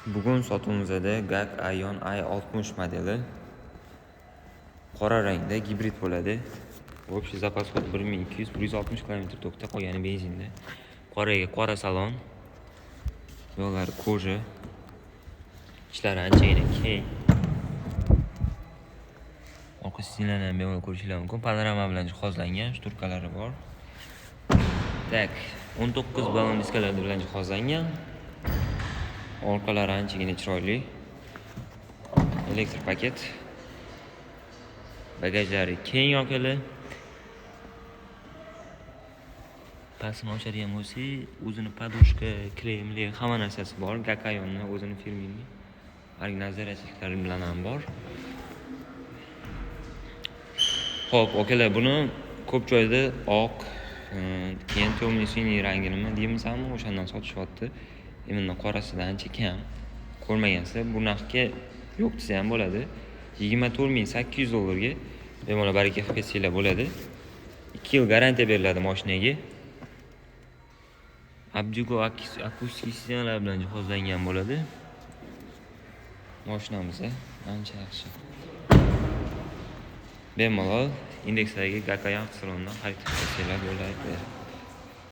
Bugun sotuvimizda GAC Aion i60 modeli qora rangda gibrid bo'ladi. Общий zapas hodi 1200-160 km tokda qolgani benzinda. Qora salon. Yo'llari koja. Ichlari anchagina keng. Orqa stinlarni ham bemalol ko'rishingiz mumkin. Panorama bilan jihozlangan, shturkalari bor. Tak, 19 ballon diskalar bilan jihozlangan. Orqalari anchagina chiroyli. Elektr paket. Bagajlari keng yoqili. Pastini ochadigan bo'lsak, o'zini podushka, kremli hamma narsasi bor. GAC Aionni o'zini firmali original zaryadniklari bilan ham bor. Xo'p, akalar, buni ko'p joyda oq, keyin temniy siniy rangi nima deymizmi, o'shandan sotishyapti. Endi qorasida ancha kam. Ko'rmagansiz, bu narxga yo'q desa ham bo'ladi. 24800 dollarga bemalol baraka qilib ketsanglar bo'ladi. 2 yil garantiya beriladi mashinaga. Abjugo akustik sistemalar bilan jihozlangan bo'ladi. Mashinamiz ancha yaxshi. Bemalol indeksdagi GAC Aion salonidan xarid qilib ketsanglar bo'ladi.